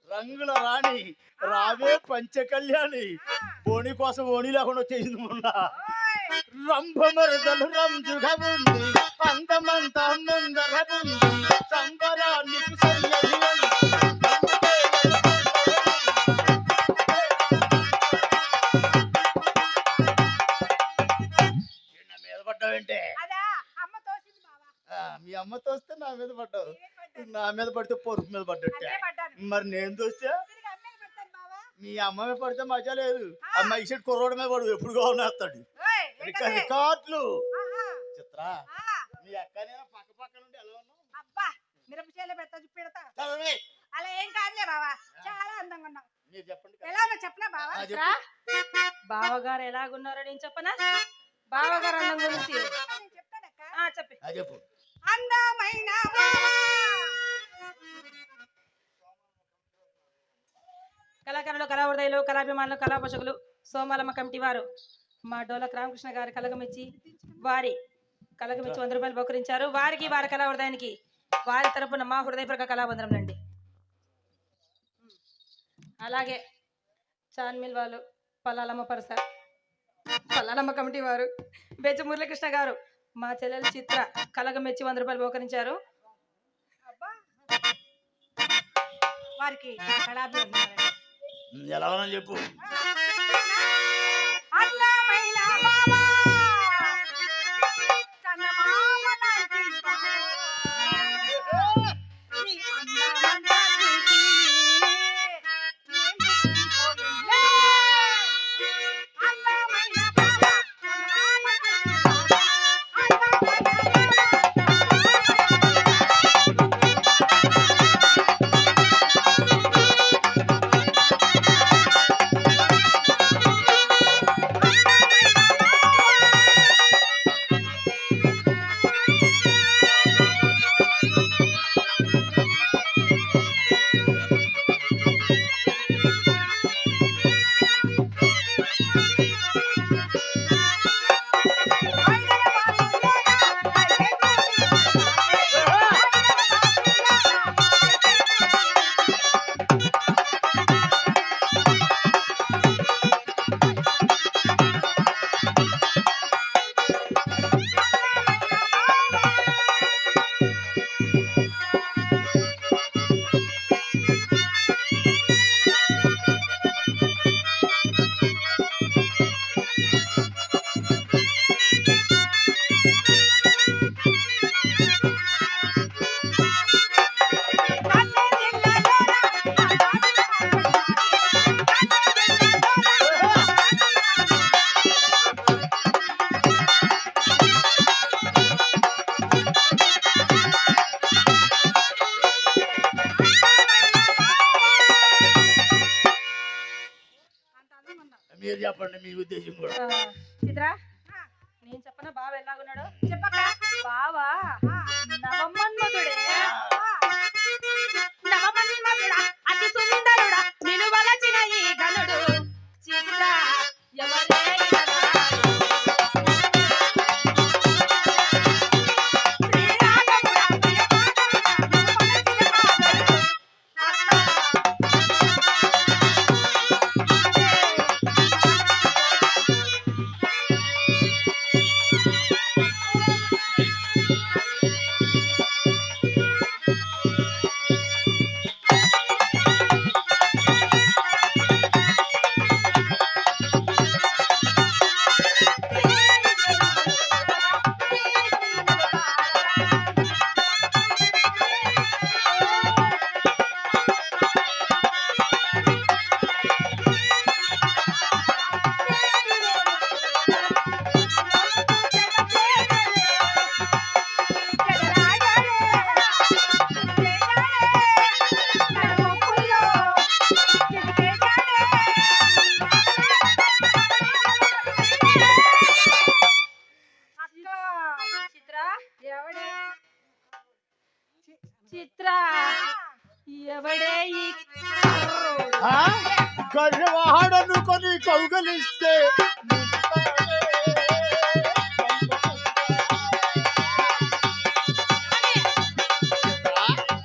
రంగుల రాణి రావే పంచ కళ్యాణి బోని కోసం ఓణి లేకుండా వచ్చేసింది మొన్న రంభమరదలు రంజుగా ఉంది అందమంతా ముందర ఉంది సంబరానికి సయ్యది మీద పడ్డావంటే మీ అమ్మ తోస్తే నా మీద పడ్డావు నా మీద పడితే పొరుగు మీద పడ్డట్టే మరి నేను చూస్తే మీ అమ్మ మీద పడితే మజా లేదు అమ్మ ఇసటి కుర్రోడు మీద పడు ఎప్పుడు కావాలేస్తాడు రికార్డులు చిత్ర మీ అక్క నేను పక్క పక్క నుండి ఎలా ఉన్నావు అలా ఏం కాదులే బావా చాలా అందంగా ఉన్నావు మీరు చెప్పండి ఎలా ఉన్నా చెప్పనా బావా బావగారు ఎలాగున్నారో నేను చెప్పనా బావగారు అందం గురించి చెప్పి చెప్పు అందమైన కళాకారులు కళావృదయులు కళాభిమానులు కళాపోషకులు సోమాలమ్మ కమిటీ వారు మా డోలక్ రామకృష్ణ గారి కలగమిచ్చి వారి కలగమిచ్చి 100 రూపాయలు బహుకరించారు వారికి వారి కళావృదయానికి వారి తరపున మా హృదయపూర్వక కళాబంధనం అండి. అలాగే చాన్మిల్ వాళ్ళు పల్లాలమ్మ కమిటీ వారు బెచ్చ మురళీకృష్ణ గారు మా చెల్లెలు చిత్ర కలగమెచ్చి 100 రూపాయలు బహుకరించారు వారికి కళాభివందనాలు. ఎలా ఉన్నా చెప్పు మీరు చెప్పండి మీ ఉద్దేశం కూడా చిత్ర నేను చెప్పనా బావ ఎలాగున్నాడు చెప్పక బావా నవమన్మధుడే నవమన్మధుడా అతి సుందరుడా నిన్ను వలచిన ఈ గనుడు చిత్ర ఎవరే చిత్ర ఎవడే ఈ కర్రోడు? కర్రవాడనుకొని కౌగలిస్తే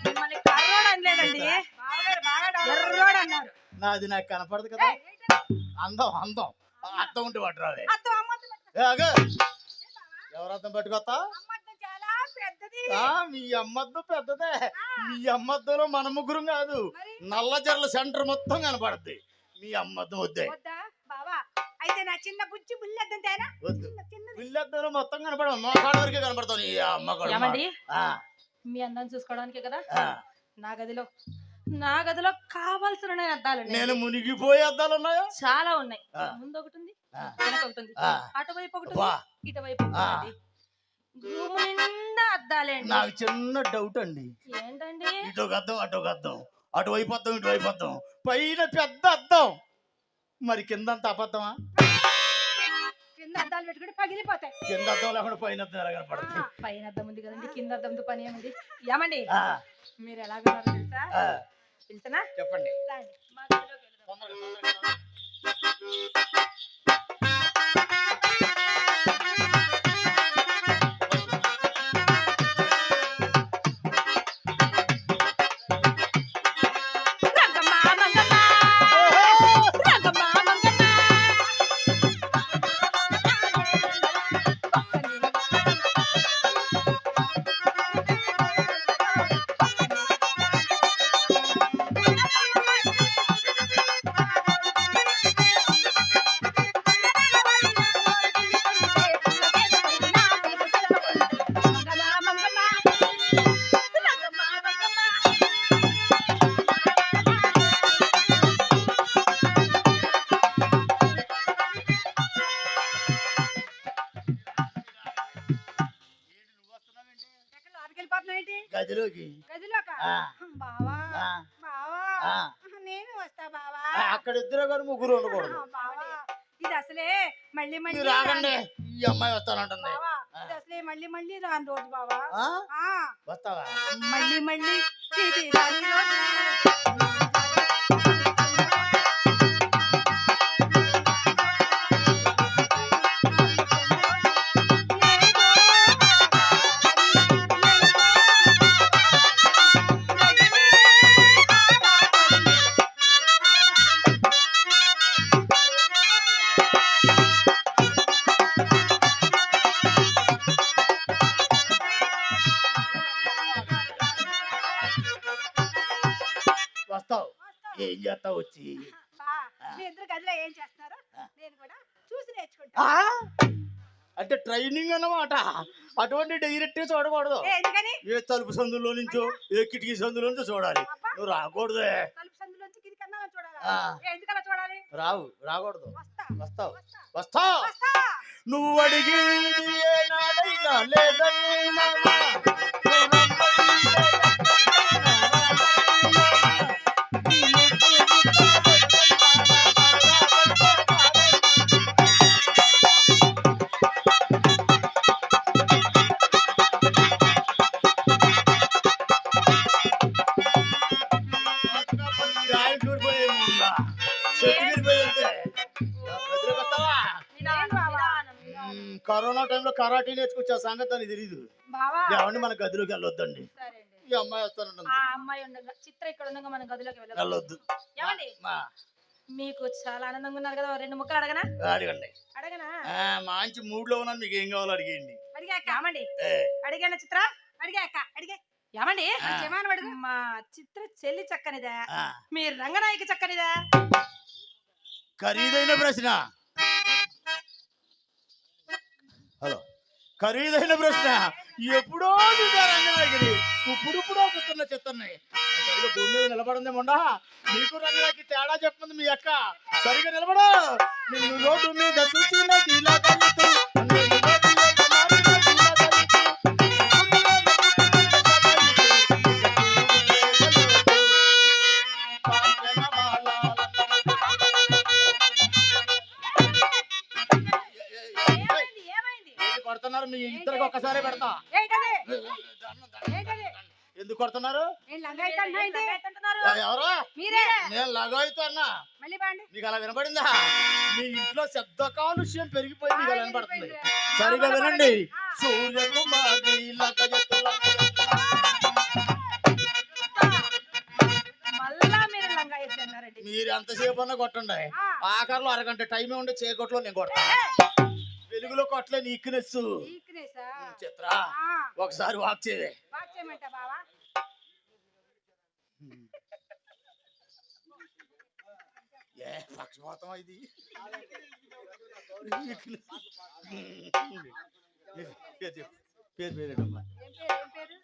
మిమ్మల్ని కర్రోడు అనలేదండి, ఎర్రోడు అన్నారు. నాది నాకు కనపడదు కదా. అందం అందం అర్థం ఉంటే పట్టురావే. ఎవరు అర్థం పట్టుకొస్తా? మీ అమ్మద్దు పెద్దదే. మీ అమ్మద్దులో మన ముగ్గురం కాదు, నల్ల జర్ల సెంటర్ మొత్తం కనపడుద్ది. మీ అమ్మద్దం వద్దే. అయితే నా చిన్న బుజ్జి బుల్లెద్దం తేనా? వద్దు, బిల్లెద్దలో మొత్తం కనపడవు, మోకాళ్ళ వరకే కనపడతావు. నీ అమ్మ కూడా. ఏమండి, మీ అందం చూసుకోవడానికే కదా నా గదిలో కావాల్సిన అద్దాలు నేను మునిగిపోయే అద్దాలు ఉన్నాయా? చాలా ఉన్నాయి. ముందు ఒకటి ఉంది, వెనక ఒకటి ఉంది, అటువైపు ఒకటి ఉంది, ఇటువైపు ఒకటి. రూమ్ నిండా అద్దాలే. నాకు చిన్న డౌట్ అండి. ఏంటండి? ఇటొక అద్దం అటొక అద్దం, అటువైపు అద్దం ఇటువైపు అద్దం, పైన పెద్ద అద్దం, మరి కిందంతా అబద్ధమా? కింద అద్దాలు పెట్టుకుంటే పగిలిపోతాయి. కింద అద్దం లేకుండా పైన అద్దం ఎలా కనపడుతుంది? పైన అద్దం ఉంది కదండి, కింద అద్దంతో పని ఏమండి? ఏమండి, మీరు ఎలాగన్నారు తెలుసా? తెలుసనా? చెప్పండి. మా గదిలోకి వెళ్దాం. గదిలోకి. బావా నేను వస్తా బావా. అక్కడ ఇద్దరు గారు ముగ్గురు ఉండకూడదు. ఇది అసలే మళ్ళీ మళ్ళీ రాగండి, ఈ అమ్మాయి వస్తానంటుంది. ఇది అసలే మళ్ళీ మళ్ళీ రాని రోజు బావా. వస్తావా? మళ్ళీ మళ్ళీ ఇది రాని రోజు. వస్తావు, ఏం చేస్తావు వచ్చి? మీ ఇద్దరు గదిలో ఏం చేస్తున్నారు నేను కూడా చూసి నేర్చుకుంటా. అంటే ట్రైనింగ్ అన్నమాట. అటువంటి డైరెక్ట్ చూడకూడదు. ఎందుకని? ఏ తలుపు సందులో నుంచో ఏ కిటికీ సందులో నుంచో చూడాలి. నువ్వు రాకూడదే. తలుపు సందులో నుంచి కిటికీ కన్నా చూడాలా? ఎందుకలా చూడాలి? రావు, రాకూడదు. వస్తావు, వస్తా. వస్తావు. నువ్వు అడిగింది ఏనాడైనా లేదన్నా కరోనా టైంలో కరాటీ నేర్చుకొచ్చా సంగతి అని తెలీదు. ఏమండి మన గదిలోకి వెళ్ళొద్దండి. ఈ అమ్మాయి వస్తానంటుంది. ఆ అమ్మాయి ఉండగా చిత్ర ఇక్కడ ఉండగా మన గదిలోకి వెళ్ళొద్దు. ఏమండి, మీకు చాలా ఆనందంగా ఉన్నారు కదా, రెండు ముక్కలు అడగనా? అడగండి. అడగనా? మంచి మూడ్ లో ఉన్నాను, మీకు ఏం కావాలో అడిగేయండి. ఏమండి, అడిగానా చిత్ర? అడిగా. ఏమండి, మా చిత్ర చెల్లి చక్కనిదా, మీ రంగనాయకి చక్కనిదా? ఖరీదైన ప్రశ్న. హలో, ఖరీదైన ప్రశ్న. ఎప్పుడో రంగనాయకుడి, ఇప్పుడు పుత్తున్న చిత్తన్నాయి. సరిగా భూమి మీద నిలబడింది మొండా. నీకు రంగనాయకి తేడా చెప్పింది మీ అక్క. సరిగా నిలబడు. నిన్ను రోడ్డు మీద చూసినది ఇలా తల్లితూ. కొడుతున్నారు మీ ఇద్దరికి ఒక్కసారి పెడతా. ఎందుకు కొడుతున్నారు? నేను లంగా అయితన్నా ఏంటి? ఎవరు? మీరే నేను లగోయితో అన్నా. మళ్ళీ బాండి. మీకు అలా వినపడిందా? మీ ఇంట్లో శబ్ద కాలుష్యం పెరిగిపోయి మీకు అలా వినపడుతుంది. సరిగా వినండి. సూర్యకుమారి మళ్ళా మీరు లంగా వేసి అన్నారండి. మీరు ఎంతసేపు అన్నా కొట్టండి. ఆఖరిలో అరగంట టైమే ఉండే చేకొట్లో నేను కొట్టా. వెలుగులో కొట్టలే నీక్నెస్. వీక్నెసా? చిత్ర ఒకసారి వాక్ చేయవే. వాక్ చేయమంట బావా? ఏ పక్షపాతం ఇది? పేరు పేరేటమ్మా? ఏం పేరు?